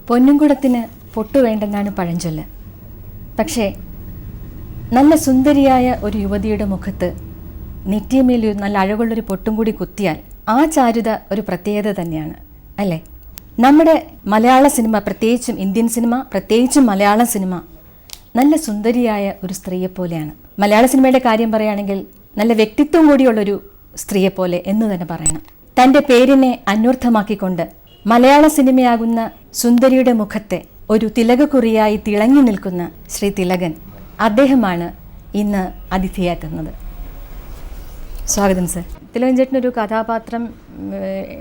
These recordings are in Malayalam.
പൊന്നുംകുടത്തിന് പൊട്ടു വേണ്ടെന്നാണ് പഴഞ്ചൊല്ല്. പക്ഷേ നല്ല സുന്ദരിയായ ഒരു യുവതിയുടെ മുഖത്ത് നെറ്റിയമേൽ നല്ല അഴകുള്ളൊരു പൊട്ടും കൂടി കുത്തിയാൽ ആ ചാരുത ഒരു പ്രത്യേകത തന്നെയാണ് അല്ലേ? നമ്മുടെ മലയാള സിനിമ, പ്രത്യേകിച്ചും ഇന്ത്യൻ സിനിമ, പ്രത്യേകിച്ചും മലയാള സിനിമ നല്ല സുന്ദരിയായ ഒരു സ്ത്രീയെപ്പോലെയാണ്. മലയാള സിനിമയുടെ കാര്യം പറയുകയാണെങ്കിൽ നല്ല വ്യക്തിത്വം കൂടിയുള്ളൊരു സ്ത്രീയെപ്പോലെ എന്ന് തന്നെ പറയണം. തൻ്റെ പേരിനെ അന്വർത്ഥമാക്കിക്കൊണ്ട് മലയാള സിനിമയാകുന്ന സുന്ദരിയുടെ മുഖത്തെ ഒരു തിലകക്കുറിയായി തിളങ്ങി നിൽക്കുന്ന ശ്രീ തിലകൻ, അദ്ദേഹമാണ് ഇന്ന് അതിഥിയായിട്ടുന്നത്. സ്വാഗതം സർ. തിലകൻ ചേട്ടനൊരു കഥാപാത്രം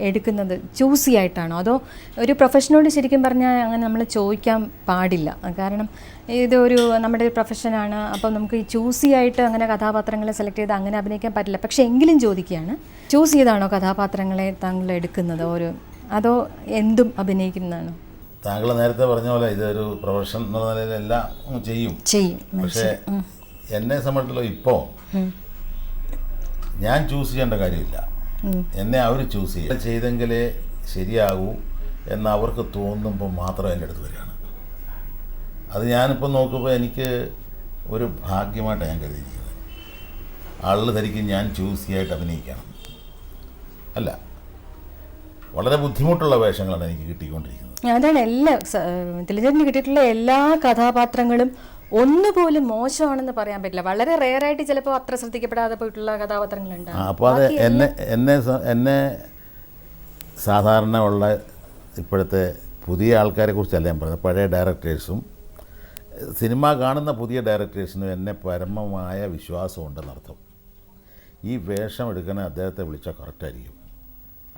എടുക്കുന്നത് ചൂസി ആയിട്ടാണോ, അതോ ഒരു പ്രൊഫഷനോട് ശരിക്കും പറഞ്ഞാൽ അങ്ങനെ നമ്മൾ ചോദിക്കാൻ പാടില്ല? കാരണം ഇതൊരു നമ്മുടെ ഒരു പ്രൊഫഷനാണ്. അപ്പം നമുക്ക് ഈ ചൂസി ആയിട്ട് അങ്ങനെ കഥാപാത്രങ്ങളെ സെലക്ട് ചെയ്ത് അങ്ങനെ അഭിനയിക്കാൻ പറ്റില്ല. പക്ഷേ എങ്കിലും ചോദിക്കുകയാണ്, ചൂസ് ചെയ്താണോ കഥാപാത്രങ്ങളെ താങ്കൾ എടുക്കുന്നത്, ഓരോ അതോ എന്തും അഭിനയിക്കുന്നതാണോ? താങ്കൾ നേരത്തെ പറഞ്ഞ പോലെ ഇതൊരു പ്രൊഫഷൻ എന്നുള്ള നിലയിലെല്ലാം ചെയ്യും. പക്ഷേ എന്നെ സംബന്ധിച്ചിടത്തോളം ഇപ്പോൾ ഞാൻ ചൂസ് ചെയ്യേണ്ട കാര്യമില്ല. എന്നെ അവർ ചൂസ് ചെയ്തെങ്കിലേ ശരിയാകൂ എന്ന് അവർക്ക് തോന്നുമ്പോൾ മാത്രം എൻ്റെ അടുത്ത് വരികയാണ്. അത് ഞാനിപ്പോൾ നോക്കുമ്പോൾ എനിക്ക് ഒരു ഭാഗ്യമായിട്ടാണ് ഞാൻ കരുതിയിരിക്കുന്നത്. ആളുകൾ ധരിക്കും ഞാൻ ചൂസിയായിട്ട് അഭിനയിക്കണം. അല്ല, വളരെ ബുദ്ധിമുട്ടുള്ള വേഷങ്ങളാണ് എനിക്ക് കിട്ടിക്കൊണ്ടിരിക്കുന്നത്. അതാണ് തിലകന് കിട്ടിയിട്ടുള്ള എല്ലാ കഥാപാത്രങ്ങളും ഒന്നുപോലും മോശമാണെന്ന് പറയാൻ പറ്റില്ല. വളരെ റെയറായിട്ട് ചിലപ്പോൾ അത്ര ശ്രദ്ധിക്കപ്പെടാതെ പോയിട്ടുള്ള കഥാപാത്രങ്ങളുണ്ട്. അപ്പോൾ അത് എന്നെ സാധാരണ ഉള്ള ഇപ്പോഴത്തെ പുതിയ ആൾക്കാരെ കുറിച്ചല്ല ഞാൻ പറയുന്നത്. പഴയ ഡയറക്ടേഴ്സും സിനിമ കാണുന്ന പുതിയ ഡയറക്ടേഴ്സിനും എന്നെ പരമമായ വിശ്വാസമുണ്ടെന്നർത്ഥം. ഈ വേഷം എടുക്കണേ അദ്ദേഹത്തെ വിളിച്ചാൽ കറക്റ്റായിരിക്കും,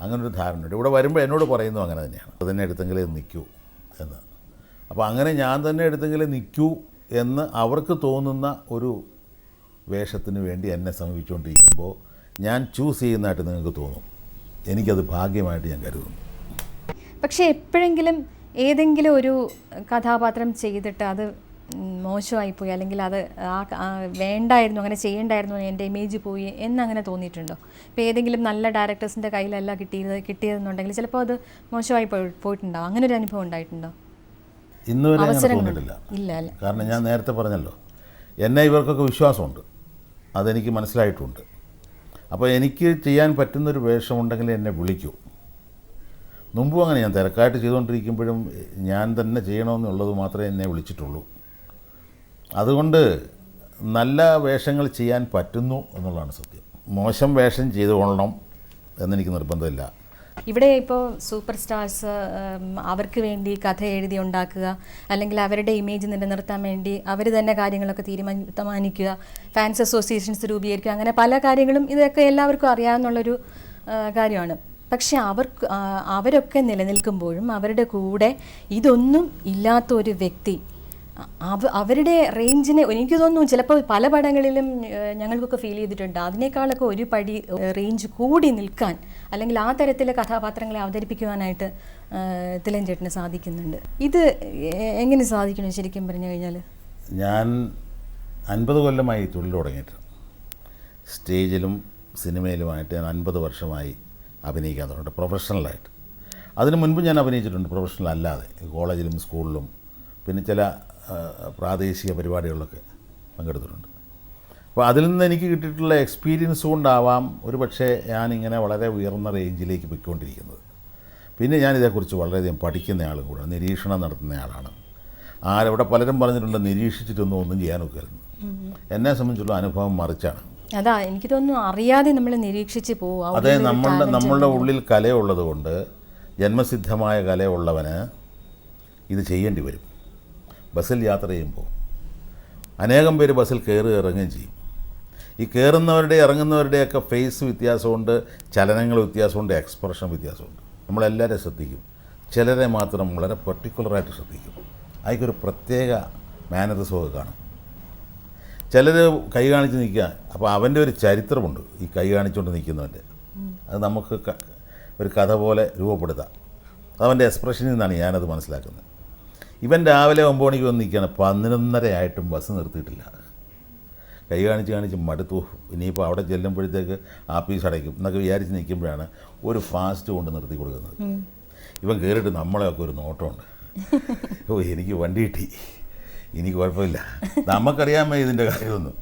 അങ്ങനൊരു ധാരണയുണ്ട്. ഇവിടെ വരുമ്പോൾ എന്നോട് പറയുന്നു അങ്ങനെ തന്നെയാണ്, തന്നെ എടുത്തെങ്കിലേ നിൽക്കൂ എന്ന്. അപ്പോൾ അങ്ങനെ ഞാൻ തന്നെ എടുത്തെങ്കിലേ നിൽക്കൂ എന്ന് അവർക്ക് തോന്നുന്ന ഒരു വേഷത്തിന് വേണ്ടി എന്നെ സമീപിച്ചുകൊണ്ടിരിക്കുമ്പോൾ ഞാൻ ചൂസ് ചെയ്യുന്നതായിട്ട് നിങ്ങൾക്ക് തോന്നും. എനിക്കത് ഭാഗ്യമായിട്ട് ഞാൻ കരുതുന്നു. പക്ഷേ എപ്പോഴെങ്കിലും ഏതെങ്കിലും ഒരു കഥാപാത്രം ചെയ്തിട്ട് അത് മോശമായിപ്പോയി, അല്ലെങ്കിൽ അത് വേണ്ടായിരുന്നു, അങ്ങനെ ചെയ്യേണ്ടായിരുന്നു, എൻ്റെ ഇമേജ് പോയി എന്നങ്ങനെ തോന്നിയിട്ടുണ്ടോ? ഇപ്പോൾ ഏതെങ്കിലും നല്ല ഡയറക്ടേഴ്സിൻ്റെ കയ്യിലല്ല കിട്ടിയതെന്നുണ്ടെങ്കിൽ ചിലപ്പോൾ അത് മോശമായി പോയിട്ടുണ്ടാവും. അങ്ങനെ ഒരു അനുഭവം ഉണ്ടായിട്ടുണ്ടോ? ഇന്ന് വരെ അങ്ങനെ തോന്നിയിട്ടില്ല. കാരണം ഞാൻ നേരത്തെ പറഞ്ഞല്ലോ, എന്നെ ഇവർക്കൊക്കെ വിശ്വാസമുണ്ട്, അതെനിക്ക് മനസ്സിലായിട്ടുണ്ട്. അപ്പോൾ എനിക്ക് ചെയ്യാൻ പറ്റുന്നൊരു വേഷമുണ്ടെങ്കിൽ എന്നെ വിളിക്കൂ. മുമ്പും അങ്ങനെ ഞാൻ തിരക്കായിട്ട് ചെയ്തുകൊണ്ടിരിക്കുമ്പോഴും ഞാൻ തന്നെ ചെയ്യണമെന്നുള്ളത് മാത്രമേ എന്നെ വിളിച്ചിട്ടുള്ളൂ. അതുകൊണ്ട് നല്ല വേഷങ്ങൾ ചെയ്യാൻ പറ്റുന്നു എന്നുള്ളതാണ് സത്യം. മോശം വേഷം ചെയ്തു കൊള്ളണം എന്നെനിക്ക് നിർബന്ധമില്ല. ഇവിടെ ഇപ്പോൾ സൂപ്പർ സ്റ്റാർസ് അവർക്ക് വേണ്ടി കഥ എഴുതി ഉണ്ടാക്കുക, അല്ലെങ്കിൽ അവരുടെ ഇമേജ് നിലനിർത്താൻ വേണ്ടി അവർ തന്നെ കാര്യങ്ങളൊക്കെ തീരുമാനിക്കുക, ഫാൻസ് അസോസിയേഷൻസ് രൂപീകരിക്കുക, അങ്ങനെ പല കാര്യങ്ങളും ഇതൊക്കെ എല്ലാവർക്കും അറിയാവുന്നുള്ളൊരു കാര്യമാണ്. പക്ഷെ അവരൊക്കെ നിലനിൽക്കുമ്പോഴും അവരുടെ കൂടെ ഇതൊന്നും ഇല്ലാത്ത ഒരു വ്യക്തി, അവരുടെ റേഞ്ചിനെ എനിക്ക് തോന്നുന്നു ചിലപ്പോൾ പല പടങ്ങളിലും ഞങ്ങൾക്കൊക്കെ ഫീൽ ചെയ്തിട്ടുണ്ട്, അതിനേക്കാളൊക്കെ ഒരു പടി റേഞ്ച് കൂടി നിൽക്കാൻ, അല്ലെങ്കിൽ ആ തരത്തിലെ കഥാപാത്രങ്ങളെ അവതരിപ്പിക്കുവാനായിട്ട് തിലകൻ ചേട്ടന് സാധിക്കുന്നുണ്ട്. ഇത് എങ്ങനെ സാധിക്കണം ശരിക്കും പറഞ്ഞു കഴിഞ്ഞാൽ? ഞാൻ 50 കൊല്ലമായി തൊഴിൽ തുടങ്ങിയിട്ട്, സ്റ്റേജിലും സിനിമയിലുമായിട്ട് ഞാൻ 50 വർഷമായി അഭിനയിക്കാൻ തുടങ്ങിയിട്ട് പ്രൊഫഷണലായിട്ട്. അതിന് മുൻപ് ഞാൻ അഭിനയിച്ചിട്ടുണ്ട് പ്രൊഫഷണൽ അല്ലാതെ, കോളേജിലും സ്കൂളിലും പിന്നെ ചില പ്രാദേശിക പരിപാടികളിലൊക്കെ പങ്കെടുത്തിട്ടുണ്ട്. അപ്പോൾ അതിൽ നിന്ന് എനിക്ക് കിട്ടിയിട്ടുള്ള എക്സ്പീരിയൻസ് കൊണ്ടാവാം ഒരു പക്ഷേ ഞാനിങ്ങനെ വളരെ ഉയർന്ന റേഞ്ചിലേക്ക് പോയിക്കൊണ്ടിരിക്കുന്നത്. പിന്നെ ഞാനിതേക്കുറിച്ച് വളരെയധികം പഠിക്കുന്ന ആളും കൂടെ, നിരീക്ഷണം നടത്തുന്ന ആളാണ്. ഇവിടെ പലരും പറഞ്ഞിട്ടുണ്ട് നിരീക്ഷിച്ചിട്ടൊന്നും ചെയ്യാനൊക്കെയായിരുന്നു. എന്നെ സംബന്ധിച്ചുള്ള അനുഭവം മറിച്ചാണ്. അതാ എനിക്ക് തോന്നുന്നു അറിയാതെ നമ്മൾ നിരീക്ഷിച്ച് പോവുക. അതെ, നമ്മളുടെ ഉള്ളിൽ കലയുള്ളത് കൊണ്ട്, ജന്മസിദ്ധമായ കലയുള്ളവന് ഇത് ചെയ്യേണ്ടി വരും. ബസ്സിൽ യാത്ര ചെയ്യുമ്പോൾ അനേകം പേര് ബസ്സിൽ കയറി ഇറങ്ങുകയും ചെയ്യും. ഈ കയറുന്നവരുടെ ഇറങ്ങുന്നവരുടെയൊക്കെ ഫേസ് വ്യത്യാസമുണ്ട്, ചലനങ്ങൾ വ്യത്യാസമുണ്ട്, എക്സ്പ്രഷൻ വ്യത്യാസമുണ്ട്. നമ്മളെല്ലാവരെയും ശ്രദ്ധിക്കും, ചിലരെ മാത്രം വളരെ പെർട്ടിക്കുലറായിട്ട് ശ്രദ്ധിക്കും. അതിക്കൊരു പ്രത്യേക മാനറിസമൊക്കെ കാണും. ചിലർ കൈ കാണിച്ച് നിൽക്കുക, അപ്പോൾ അവൻ്റെ ഒരു ചരിത്രമുണ്ട് ഈ കൈ കാണിച്ചുകൊണ്ട് നിൽക്കുന്നവൻ്റെ. അത് നമുക്ക് ഒരു കഥ പോലെ രൂപപ്പെടുത്താം. അതവൻ്റെ എക്സ്പ്രഷനിൽ നിന്നാണ് ഞാനത് മനസ്സിലാക്കുന്നത്. ഇവൻ രാവിലെ 9 മണിക്ക് വന്ന് നിൽക്കുകയാണ്, 11:30 ആയിട്ടും ബസ് നിർത്തിയിട്ടില്ല. കൈ കാണിച്ച് മടുത്തു. ഇനിയിപ്പോൾ അവിടെ ചെല്ലുമ്പോഴത്തേക്ക് ആപ്പീസ് അടയ്ക്കും എന്നൊക്കെ വിചാരിച്ച് നിൽക്കുമ്പോഴാണ് ഒരു ഫാസ്റ്റ് കൊണ്ട് നിർത്തി കൊടുക്കുന്നത്. ഇവൻ കയറിയിട്ട് നമ്മളെയൊക്കെ ഒരു നോട്ടമുണ്ട്. ഓ എനിക്ക് വണ്ടി കിട്ടി, എനിക്ക് കുഴപ്പമില്ല, നമുക്കറിയാമോ ഇതിൻ്റെ കാര്യമൊന്നും.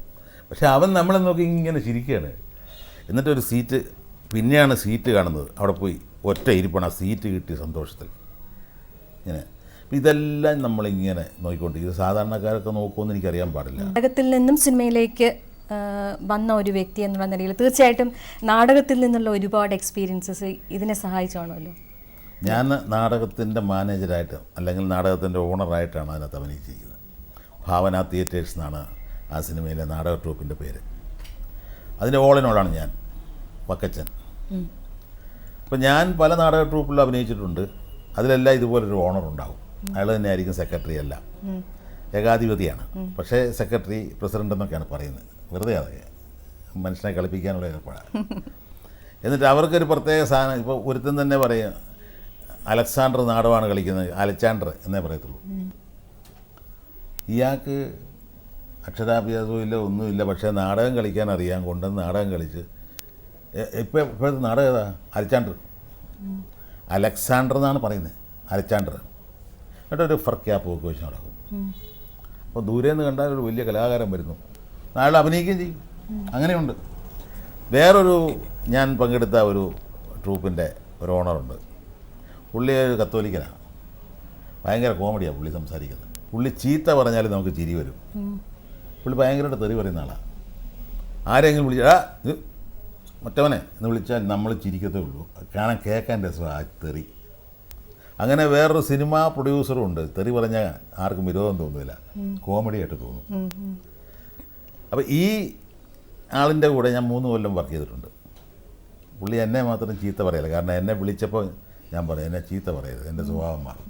പക്ഷെ അവൻ നമ്മളെ നോക്കി ഇങ്ങനെ ചിരിക്കുകയാണ്. എന്നിട്ടൊരു സീറ്റ്, പിന്നെയാണ് സീറ്റ് കാണുന്നത്, അവിടെ പോയി ഒറ്റ ഇരിപ്പാണ്, ആ സീറ്റ് കിട്ടിയ സന്തോഷത്തിൽ ഇങ്ങനെ. ഇതെല്ലാം നമ്മളിങ്ങനെ നോക്കിക്കൊണ്ടിരിക്കും. ഇത് സാധാരണക്കാരൊക്കെ നോക്കുമെന്ന് എനിക്കറിയാൻ പാടില്ല. നാടകത്തിൽ നിന്നും സിനിമയിലേക്ക് വന്ന ഒരു വ്യക്തി എന്നുള്ള നിലയിൽ തീർച്ചയായിട്ടും നാടകത്തിൽ നിന്നുള്ള ഒരുപാട് എക്സ്പീരിയൻസസ് ഇതിനെ സഹായിച്ചാണല്ലോ. ഞാൻ നാടകത്തിൻ്റെ മാനേജരായിട്ട് അല്ലെങ്കിൽ നാടകത്തിൻ്റെ ഓണറായിട്ടാണ് അതിനകത്ത് അഭിനയിച്ചിരിക്കുന്നത്. ഭാവന തിയേറ്റേഴ്സ് എന്നാണ് ആ സിനിമയിലെ നാടക ട്രൂപ്പിൻ്റെ പേര്. അതിൻ്റെ ഓളിനോളാണ് ഞാൻ, വക്കച്ചൻ. അപ്പം ഞാൻ പല നാടക ട്രൂപ്പിലും അഭിനയിച്ചിട്ടുണ്ട്. അതിലെല്ലാം ഇതുപോലൊരു ഓണർ ഉണ്ടാവും. അയാൾ തന്നെയായിരിക്കും സെക്രട്ടറി. അല്ല, ഏകാധിപതിയാണ്. പക്ഷേ സെക്രട്ടറി, പ്രസിഡൻ്റ് എന്നൊക്കെയാണ് പറയുന്നത്. വെറുതെ അതെ മനുഷ്യനെ കളിപ്പിക്കാനുള്ള ഏർപ്പാടാണ്. എന്നിട്ട് അവർക്കൊരു പ്രത്യേക സാധനം, ഇപ്പോൾ ഒരുത്തൻ തന്നെ പറയും അലക്സാണ്ടർ നാടകമാണ് കളിക്കുന്നത്, അലക്സാണ്ടർ എന്നേ പറയത്തുള്ളൂ. ഇയാൾക്ക് അക്ഷരാഭ്യാസവും ഇല്ല, ഒന്നുമില്ല. പക്ഷേ നാടകം കളിക്കാൻ അറിയാൻ കൊണ്ടുവന്ന് നാടകം കളിച്ച് ഇപ്പോഴത്തെ നാടകം ഏതാ? അലക്സാണ്ടർ എന്നാണ് പറയുന്നത്, അലക്സാണ്ടർ. എന്നിട്ട് ഒരു ഫർ ക്യാപ്പ് ഒക്കെ വെച്ച് നടക്കും. അപ്പോൾ ദൂരെ നിന്ന് കണ്ടാൽ ഒരു വലിയ കലാകാരൻ വരുന്നു, അയാൾ അഭിനയിക്കുകയും ചെയ്യും. അങ്ങനെയുണ്ട്. വേറൊരു ഞാൻ പങ്കെടുത്ത ഒരു ട്രൂപ്പിൻ്റെ ഒരു ഓണറുണ്ട്. പുള്ളി ഒരു കത്തോലിക്കനാണ്. ഭയങ്കര കോമഡിയാണ് പുള്ളി സംസാരിക്കുന്നത്. പുള്ളി ചീത്ത പറഞ്ഞാൽ നമുക്ക് ചിരി വരും. പുള്ളി ഭയങ്കരമായിട്ട് തെറി പറയുന്ന ആളാണ്. ആരെങ്കിലും വിളിച്ചാൽ മറ്റവനെ എന്ന് വിളിച്ചാൽ നമ്മൾ ചിരിക്കത്തേ ഉള്ളൂ. കാണാൻ കേൾക്കാൻ രസമാണ് ആ തെറി. അങ്ങനെ വേറൊരു സിനിമാ പ്രൊഡ്യൂസറും ഉണ്ട്. തെറി പറഞ്ഞാൽ ആർക്കും വിരോധം തോന്നുന്നില്ല, കോമഡിയായിട്ട് തോന്നും. അപ്പോൾ ഈ ആളിൻ്റെ കൂടെ ഞാൻ 3 കൊല്ലം വർക്ക് ചെയ്തിട്ടുണ്ട്. പുള്ളി എന്നെ മാത്രം ചീത്ത പറയില്ല. കാരണം എന്നെ വിളിച്ചപ്പോൾ ഞാൻ പറയും എന്നെ ചീത്ത പറയരുത്, എൻ്റെ സ്വഭാവം മാറും.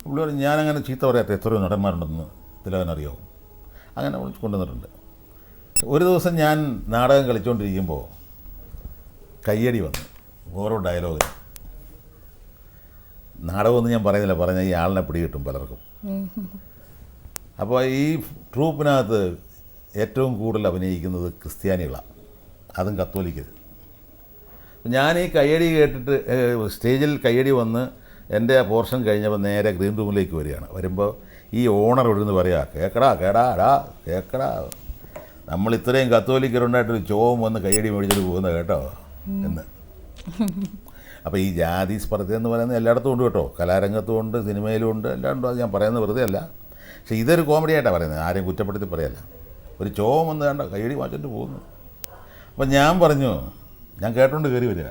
പുള്ളി പറയും ഞാനങ്ങനെ ചീത്ത പറയാത്ത എത്രയോ നടന്മാരുണ്ടെന്ന് തിലകനറിയോ. അങ്ങനെ കൊണ്ടുവന്നിട്ടുണ്ട്. ഒരു ദിവസം ഞാൻ നാടകം കളിച്ചുകൊണ്ടിരിക്കുമ്പോൾ കയ്യടി വന്നു ഓരോ ഡയലോഗിന്. നാടകമൊന്നും ഞാൻ പറയുന്നില്ല, പറഞ്ഞാൽ ഈ ആളിനെ പിടികിട്ടും പലർക്കും. അപ്പോൾ ഈ ട്രൂപ്പിനകത്ത് ഏറ്റവും കൂടുതൽ അഭിനയിക്കുന്നത് ക്രിസ്ത്യാനികളാണ്, അതും കത്തോലിക്കർ. ഞാൻ ഈ കയ്യടി കേട്ടിട്ട് സ്റ്റേജിൽ കയ്യടി വന്ന് എൻ്റെ പോർഷൻ കഴിഞ്ഞപ്പോൾ നേരെ ഗ്രീൻ റൂമിലേക്ക് വരികയാണ്. വരുമ്പോൾ ഈ ഓണർ ഇവിടുന്ന് പറയുക, കേക്കടാ കേക്കടാ, നമ്മൾ ഇത്രയും കത്തോലിക്കരുണ്ടായിട്ടൊരു ചോവും വന്ന് കയ്യടി മേടിച്ചിട്ട് പോകുന്നത് കേട്ടോ എന്ന്. അപ്പോൾ ഈ ജാതി സ്പർദ്ധ എന്ന് പറയുന്നത് എല്ലായിടത്തും ഉണ്ട് കേട്ടോ, കലാരംഗത്തും ഉണ്ട്, സിനിമയിലും ഉണ്ട്, എല്ലാം ഉണ്ട്. അത് ഞാൻ പറയുന്നത് വെറുതെ അല്ല. പക്ഷേ ഇതൊരു കോമഡി ആയിട്ടാണ് പറയുന്നത്, ആരെയും കുറ്റപ്പെടുത്തി പറയല്ല. ഒരു ചോവം വന്ന് കണ്ട കയ്യടി വാങ്ങിച്ചിട്ട് പോകുന്നു. അപ്പം ഞാൻ പറഞ്ഞു, ഞാൻ കേട്ടോണ്ട് കയറി വരിക.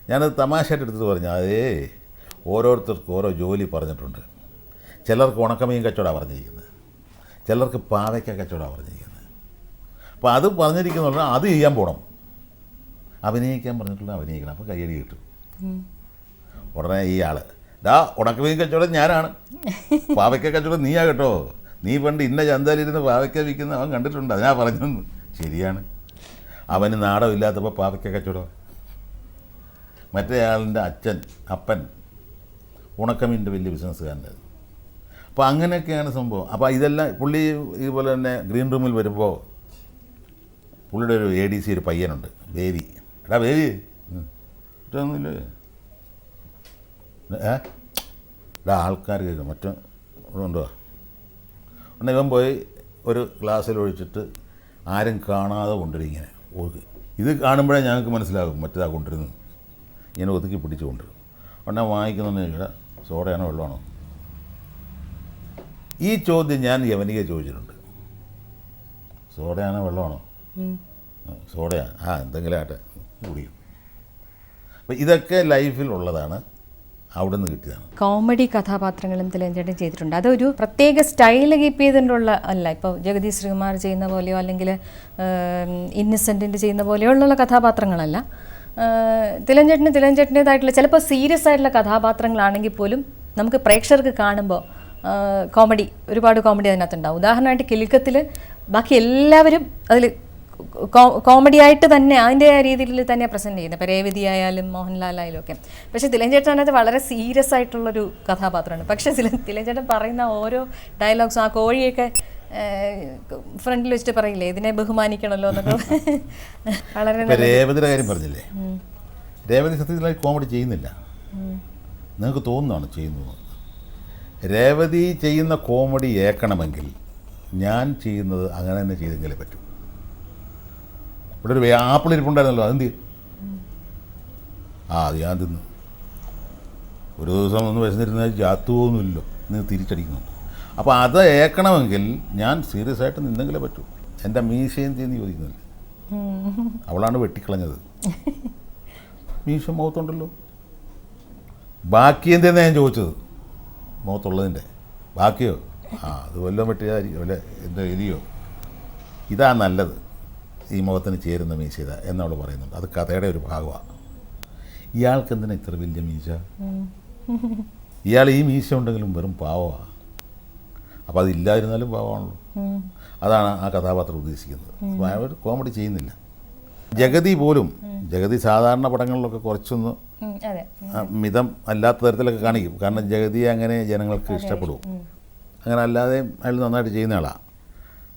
ഞാനത് തമാശയായിട്ട് എടുത്തിട്ട് പറഞ്ഞു, അതേ ഓരോരുത്തർക്കും ഓരോ ജോലി പറഞ്ഞിട്ടുണ്ട്. ചിലർക്ക് ഉണക്കമീൻ കച്ചവടമാണ് പറഞ്ഞിരിക്കുന്നത്, ചിലർക്ക് പാവയ്ക്ക കച്ചവടമാണ് പറഞ്ഞിരിക്കുന്നത്. അപ്പോൾ അത് പറഞ്ഞിരിക്കുന്നുണ്ട്, അത് ചെയ്യാൻ പോകണം. അഭിനയിക്കാൻ പറഞ്ഞിട്ടുള്ള അഭിനയിക്കണം, അപ്പോൾ കയ്യടി കിട്ടും. ഉടനെ ഈ ആൾ ഉണക്കമീൻ കച്ചവടം ഞാനാണ്, പാവയ്ക്ക കച്ചവടം നീയാ കേട്ടോ, നീ പണ്ട് ഇന്ന ചന്തയിലിരുന്ന് പാവയ്ക്ക വിൽക്കുന്ന അവൻ കണ്ടിട്ടുണ്ട്, അതിനാ പറഞ്ഞെന്ന്. ശരിയാണ്, അവന് നാടകമില്ലാത്തപ്പോൾ പാവയ്ക്ക കച്ചവടം. മറ്റേ ആളിൻ്റെ അപ്പൻ ഉണക്കമീൻ്റെ വലിയ ബിസിനസ്സുകാരൻ്റെ. അപ്പോൾ അങ്ങനെയൊക്കെയാണ് സംഭവം. അപ്പോൾ ഇതെല്ലാം പുള്ളി ഇതുപോലെ തന്നെ ഗ്രീൻ റൂമിൽ വരുമ്പോൾ പുള്ളിയുടെ ഒരു ADC ഒരു പയ്യനുണ്ട്, ബേബി. എടാ ബേബി മറ്റൊന്നുമില്ലേ, എടാ ആൾക്കാർ കേൾക്കും മറ്റോ ഇവിടെ ഉണ്ടോ. ഉടനെ ഇവൻ പോയി ഒരു ഗ്ലാസ്സിൽ ഒഴിച്ചിട്ട് ആരും കാണാതെ കൊണ്ടുവരും ഇങ്ങനെ. ഇത് കാണുമ്പോഴേ ഞങ്ങൾക്ക് മനസ്സിലാകും മറ്റേതാ കൊണ്ടുവരുന്നത്. ഇങ്ങനെ ഒതുക്കി പിടിച്ച് കൊണ്ടുവരും. ഉടനെ വാങ്ങിക്കുന്നതെന്ന് ചോദിച്ചാൽ സോഡയാണോ വെള്ളമാണോ. ഈ ചോദ്യം ഞാൻ യവനിക ചോദിച്ചിട്ടുണ്ട്. സോഡയാണോ വെള്ളമാണോ? സോഡയാ, എന്തെങ്കിലും ആട്ടെ കുടിക്കും. അപ്പം ഇതൊക്കെ ലൈഫിൽ ഉള്ളതാണ്, അവിടെ നിന്ന് കിട്ടിയതാണ്. കോമഡി കഥാപാത്രങ്ങളും തിലകൻ ചെയ്തിട്ടുണ്ട്. അതൊരു പ്രത്യേക സ്റ്റൈൽ കീപ്പ് ചെയ്തിട്ടുള്ള അല്ല. ഇപ്പോൾ ജഗതി ശ്രീകുമാർ ചെയ്യുന്ന പോലെയോ അല്ലെങ്കിൽ ഇന്നസെൻറ്റിൻ്റെ ചെയ്യുന്ന പോലെയോ ഉള്ള കഥാപാത്രങ്ങളല്ല. തിലകൻ ചേട്ടൻ്റേതായിട്ടുള്ള ചിലപ്പോൾ സീരിയസ് ആയിട്ടുള്ള കഥാപാത്രങ്ങളാണെങ്കിൽ പോലും നമുക്ക് പ്രേക്ഷകർക്ക് കാണുമ്പോൾ ഒരുപാട് കോമഡി അതിനകത്തുണ്ടാവും. ഉദാഹരണമായിട്ട് കിലുക്കത്തിൽ ബാക്കി എല്ലാവരും അതിൽ കോമഡി ആയിട്ട് തന്നെ അതിൻ്റെ രീതിയിൽ തന്നെ പ്രസൻറ്റ് ചെയ്യുന്നത്. ഇപ്പോൾ രേവതി ആയാലും മോഹൻലാൽ ആയാലും ഒക്കെ. പക്ഷേ തിലകൻ ചേട്ടനത് വളരെ സീരിയസ് ആയിട്ടുള്ളൊരു കഥാപാത്രമാണ്. പക്ഷേ തിലകൻ ചേട്ടൻ പറയുന്ന ഓരോ ഡയലോഗ്സും, ആ കോഴിയൊക്കെ ഫ്രണ്ടിൽ വെച്ചിട്ട് പറയില്ലേ ഇതിനെ ബഹുമാനിക്കണമല്ലോ എന്നൊക്കെ വളരെ. രേവതിയുടെ കാര്യം പറഞ്ഞില്ലേ, രേവതി സത്യത്തിലായി കോമഡി ചെയ്യുന്നില്ല, നിങ്ങൾക്ക് തോന്നുന്നതാണ് ചെയ്യുന്നത്. രേവതി ചെയ്യുന്ന കോമഡി ഏക്കണമെങ്കിൽ ഞാൻ ചെയ്യുന്നത് അങ്ങനെ തന്നെ ചെയ്തെങ്കിലേ പറ്റൂ. ഇവിടെ ഒരു ആപ്പിൾ ഇരിപ്പുണ്ടായിരുന്നല്ലോ, അതെന്ത് അത് ഞാൻ തിന്നു. ഒരു ദിവസം ഒന്ന് വിശന്നിരുന്നാൽ ജാത്തുവൊന്നുമില്ലല്ലോ, ഇന്ന് തിരിച്ചടിക്കുന്നുണ്ട്. അപ്പോൾ അത് ഏക്കണമെങ്കിൽ ഞാൻ സീരിയസ് ആയിട്ട് നിന്നെങ്കിലേ പറ്റൂ. എൻ്റെ മീശയും തീന്ന് ചോദിക്കുന്നില്ല, അവളാണ് വെട്ടിക്കളഞ്ഞത്. മീശ മുഖത്തുണ്ടല്ലോ, ബാക്കി എന്തെന്നാ ഞാൻ ചോദിച്ചത്? മുഖത്തുള്ളതിൻ്റെ ബാക്കിയോ? അത് വല്ലതും വെട്ടിയതായിരിക്കും, വല്ല എന്താ എലിയോ? ഇതാ നല്ലത്, ഈ മുഖത്തിന് ചേരുന്ന മീശ ഇതാ എന്നവൾ പറയുന്നുണ്ട്. അത് കഥയുടെ ഒരു ഭാഗമാണ്. ഇയാൾക്ക് എന്തിനാ ഇത്ര വലിയ മീശ? ഇയാൾ ഈ മീശ ഉണ്ടെങ്കിലും വെറും പാവമാണ്. അപ്പോൾ അതില്ലായിരുന്നാലും പാവമാണല്ലോ. അതാണ് ആ കഥാപാത്രം ഉദ്ദേശിക്കുന്നത്. അവർ കോമഡി ചെയ്യുന്നില്ല. ജഗതി പോലും, ജഗതി സാധാരണ പടങ്ങളിലൊക്കെ കുറച്ചൊന്ന് മിതം അല്ലാത്ത തരത്തിലൊക്കെ കാണിക്കും. കാരണം ജഗതിയെ അങ്ങനെ ജനങ്ങൾക്ക് ഇഷ്ടപ്പെടും. അങ്ങനെ അല്ലാതെ അയാൾ നന്നായിട്ട് ചെയ്യുന്ന ആളാണ്.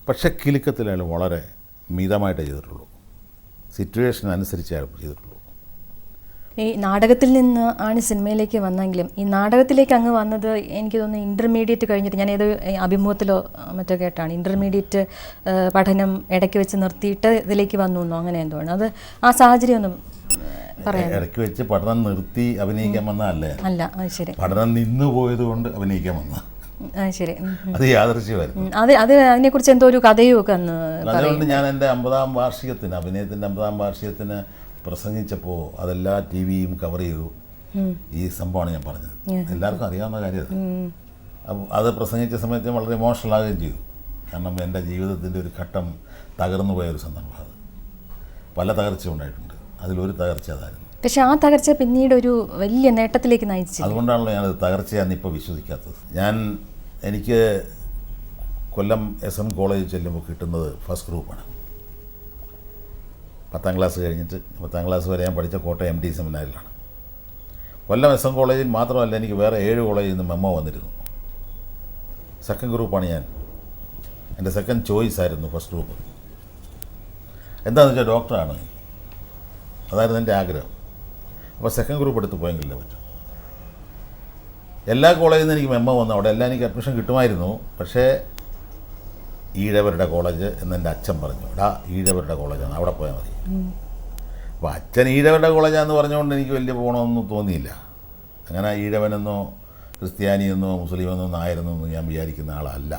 പക്ഷേ കിലുക്കത്തിൽ അയാൾ വളരെ മിതമായിട്ടേ ചെയ്തിട്ടുള്ളൂ. സിറ്റുവേഷൻ അനുസരിച്ച് അയാൾ ചെയ്തിട്ടുള്ളൂ. ഈ നാടകത്തിൽ നിന്ന് ആണ് സിനിമയിലേക്ക് വന്നെങ്കിലും ഈ നാടകത്തിലേക്ക് അങ്ങ് വന്നത് എനിക്ക് തോന്നുന്നു ഇൻ്റർമീഡിയറ്റ് കഴിഞ്ഞിട്ട്, ഞാൻ ഏതോ അഭിമുഖത്തിലോ മറ്റോ കേട്ടാണ്, ഇൻ്റർമീഡിയറ്റ് പഠനം ഇടയ്ക്ക് വെച്ച് നിർത്തിയിട്ട് ഇതിലേക്ക് വന്നു എന്നോ അങ്ങനെ എന്തോണ്. അത് ആ സാഹചര്യം ഒന്നും പറയാം. ഇടയ്ക്ക് വെച്ച് പഠനം നിർത്തി അഭിനയിക്കാൻ വന്നതല്ലേ? അല്ല, ശരി. പഠനം നിന്നു പോയത് കൊണ്ട് അഭിനയിക്കാൻ വന്ന, ശരി. അത് യാദൃശ്യമായിരുന്നു. അത് അതിനെക്കുറിച്ച് എന്തോ ഒരു കഥയും ഒക്കെ അന്ന് അതുകൊണ്ട് ഞാൻ എൻ്റെ 50-ാം വാർഷികത്തിന്, അഭിനയത്തിൻ്റെ 50-ാം വാർഷികത്തിന് പ്രസംഗിച്ചപ്പോൾ അതെല്ലാ ടി വിയും കവർ ചെയ്തു. ഈ സംഭവമാണ് ഞാൻ പറഞ്ഞത്. എല്ലാവർക്കും അറിയാവുന്ന കാര്യം. അത് പ്രസംഗിച്ച സമയത്ത് വളരെ ഇമോഷണൽ ആവുകയും ചെയ്തു. കാരണം എൻ്റെ ജീവിതത്തിൻ്റെ ഒരു ഘട്ടം തകർന്നു പോയൊരു സന്ദർഭം. അത് പല തകർച്ച ഉണ്ടായിട്ടുണ്ട്, അതിലൊരു തകർച്ച അതായിരുന്നു. പക്ഷെ ആ തകർച്ച പിന്നീട് ഒരു വലിയ നേട്ടത്തിലേക്ക് നയിച്ചു. അതുകൊണ്ടാണല്ലോ ഞാനത് തകർച്ചയാണെന്ന് ഇപ്പോൾ വിശ്വസിക്കാത്തത്. എനിക്ക് കൊല്ലം SM കോളേജിൽ ചെല്ലുമ്പോൾ കിട്ടുന്നത് ഫസ്റ്റ് ഗ്രൂപ്പാണ്. 10ാം ക്ലാസ് കഴിഞ്ഞിട്ട്, 10ാം ക്ലാസ് വരെ ഞാൻ പഠിച്ച കോട്ടയം MD സെമിനാറിലാണ്. കൊല്ലം SM കോളേജിൽ മാത്രമല്ല, എനിക്ക് വേറെ 7 കോളേജിൽ നിന്ന് മെമ്മോ വന്നിരുന്നു. സെക്കൻഡ് ഗ്രൂപ്പാണ് ഞാൻ. എൻ്റെ സെക്കൻഡ് ചോയ്സ് ആയിരുന്നു ഫസ്റ്റ് ഗ്രൂപ്പ്. എന്താണെന്ന് വെച്ചാൽ ഡോക്ടറാണ്, അതായിരുന്നു എൻ്റെ ആഗ്രഹം. അപ്പോൾ സെക്കൻഡ് ഗ്രൂപ്പ് എടുത്ത് പോയെങ്കിലേ പറ്റും. എല്ലാ കോളേജിൽ നിന്ന് എനിക്ക് മെമ്മോ വന്നു. അവിടെ എല്ലാം എനിക്ക് അഡ്മിഷൻ കിട്ടുമായിരുന്നു. പക്ഷേ ഈഴവരുടെ കോളേജ് എന്നെൻ്റെ അച്ഛൻ പറഞ്ഞു, ഈഴവരുടെ കോളേജാണ്, അവിടെ പോയാൽ മതി. അപ്പോൾ അച്ഛൻ ഈഴവരുടെ കോളേജാണെന്ന് പറഞ്ഞുകൊണ്ട് എനിക്ക് വലിയ പോകണമെന്നും തോന്നിയില്ല. അങ്ങനെ ഈഴവനെന്നോ ക്രിസ്ത്യാനിയെന്നോ മുസ്ലിമെന്നോ നായരെന്നോ ഒന്നും ഞാൻ വിചാരിക്കുന്ന ആളല്ല.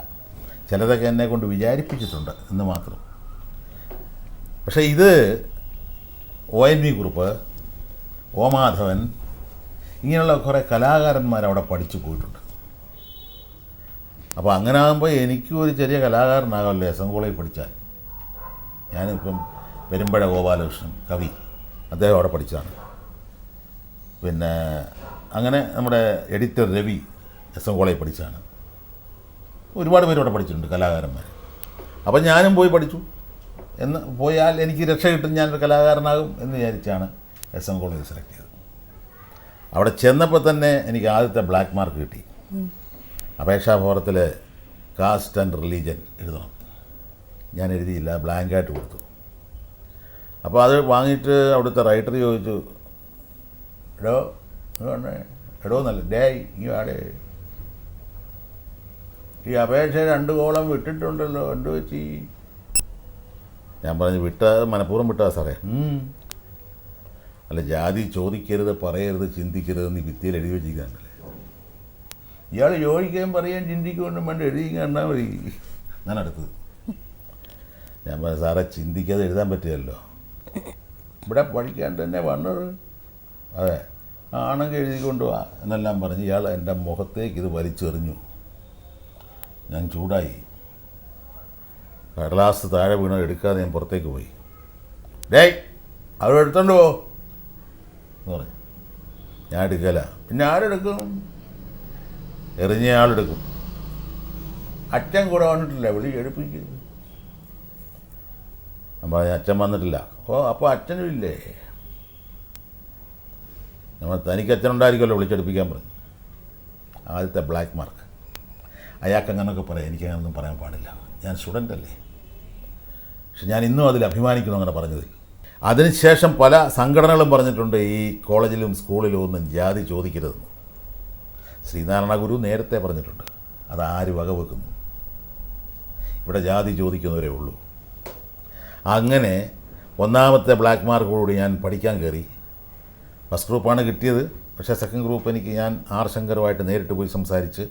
ചിലതൊക്കെ എന്നെ കൊണ്ട് വിചാരിപ്പിച്ചിട്ടുണ്ട് എന്ന് മാത്രം. പക്ഷേ ഇത് ONV കുറുപ്പ്, O മാധവൻ, ഇങ്ങനെയുള്ള കുറേ കലാകാരന്മാർ അവിടെ പഠിച്ചു പോയിട്ടുണ്ട്. അപ്പോൾ അങ്ങനെ ആകുമ്പോൾ എനിക്കും ഒരു ചെറിയ കലാകാരനാകാമല്ലോ SM കോളേജിൽ പഠിച്ചാൽ. ഞാനിപ്പം പെരുമ്പഴ ഗോപാലകൃഷ്ണൻ കവി, അദ്ദേഹം അവിടെ പഠിച്ചതാണ്. പിന്നെ അങ്ങനെ നമ്മുടെ എഡിറ്റർ രവി SM കോളേജിൽ പഠിച്ചതാണ്. ഒരുപാട് പേര് അവിടെ പഠിച്ചിട്ടുണ്ട് കലാകാരന്മാർ. അപ്പം ഞാനും പോയി പഠിച്ചു. എന്ന് പോയാൽ എനിക്ക് രക്ഷ കിട്ടും, ഞാനൊരു കലാകാരനാകും എന്ന് വിചാരിച്ചാണ് SM കോളേജ് സെലക്ട് ചെയ്തത്. അവിടെ ചെന്നപ്പോൾ തന്നെ എനിക്ക് ആദ്യത്തെ ബ്ലാക്ക് മാർക്ക് കിട്ടി. അപേക്ഷാഫോറത്തിൽ കാസ്റ്റ് ആൻഡ് റിലീജൻ എഴുതണം. ഞാൻ എഴുതിയില്ല, ബ്ലാങ്കായിട്ട് കൊടുത്തു. അപ്പോൾ അത് വാങ്ങിയിട്ട് അവിടുത്തെ റൈറ്റർ ചോദിച്ചു, എടോ നല്ല ഈ ആടെ ഈ അപേക്ഷ 2 കോളം വിട്ടിട്ടുണ്ടല്ലോ, എന്ത് വെച്ച്? ഞാൻ പറഞ്ഞു, മനഃപൂർവ്വം വിട്ടാ സാറേ. അല്ല, ജാതി ചോദിക്കരുത്, പറയരുത്, ചിന്തിക്കരുതെന്ന് ഈ ഭിത്തിയിൽ എഴുതി വെച്ചിരിക്കാണ്ടല്ലേ. ഇയാൾ ചോദിക്കുകയും പറയുകയും ചിന്തിക്കുകയൊന്നും വേണ്ട, എഴുതി കണ്ടാൽ മതി. ഞാൻ അടുത്തത് ഞാൻ പറഞ്ഞു, സാറേ ചിന്തിക്കാതെ എഴുതാൻ പറ്റില്ലല്ലോ, ഇവിടെ പഠിക്കാൻ തന്നെ വന്നത്. അതെ, ആണെങ്കിൽ എഴുതിക്കൊണ്ട് വാ എന്നെല്ലാം പറഞ്ഞ് ഇയാൾ എൻ്റെ മുഖത്തേക്ക് ഇത് വലിച്ചെറിഞ്ഞു. ഞാൻ ചൂടായി. കടലാസ് താഴെ വീണ എടുക്കാതെ ഞാൻ പുറത്തേക്ക് പോയി. അവിടെ എടുത്തോണ്ട് പോ എന്ന് പറഞ്ഞു. ഞാൻ എടുക്കല. പിന്നെ ആരെടുക്കും? എറിഞ്ഞയാളെടുക്കും. അച്ഛൻ കൂടെ വന്നിട്ടില്ല, എടുപ്പിക്കുക. ഞാൻ പറഞ്ഞു, അച്ഛൻ വന്നിട്ടില്ല. അപ്പോൾ അച്ഛനും ഇല്ലേ? നമ്മൾ തനിക്ക് അച്ഛനുണ്ടായിരിക്കുമല്ലോ, വിളിച്ചെടുപ്പിക്കാൻ പറഞ്ഞു. ആദ്യത്തെ ബ്ലാക്ക് മാർക്ക്. അയാൾക്ക് അങ്ങനെയൊക്കെ പറയാം, എനിക്കങ്ങനൊന്നും പറയാൻ പാടില്ല, ഞാൻ സ്റ്റുഡൻ്റ് അല്ലേ. പക്ഷെ ഞാൻ ഇന്നും അതിൽ അഭിമാനിക്കുന്നു അങ്ങനെ പറഞ്ഞത്. അതിനുശേഷം പല സംഘടനകളും പറഞ്ഞിട്ടുണ്ട്, ഈ കോളേജിലും സ്കൂളിലും ഒന്നും ജാതി ചോദിക്കരുതെന്ന്. ശ്രീനാരായണ ഗുരു നേരത്തെ പറഞ്ഞിട്ടുണ്ട്, അതാര് വകവെക്കുന്നു, ഇവിടെ ജാതി ചോദിക്കുന്നവരേ ഉള്ളൂ. അങ്ങനെ ഒന്നാമത്തെ ബ്ലാക്ക് മാർക്കോടുകൂടി ഞാൻ പഠിക്കാൻ കയറി. ഫസ്റ്റ് ഗ്രൂപ്പാണ് കിട്ടിയത്. പക്ഷേ സെക്കൻഡ് ഗ്രൂപ്പ് എനിക്ക് ഞാൻ ആർ ശങ്കറുമായിട്ട് നേരിട്ട് പോയി സംസാരിച്ച്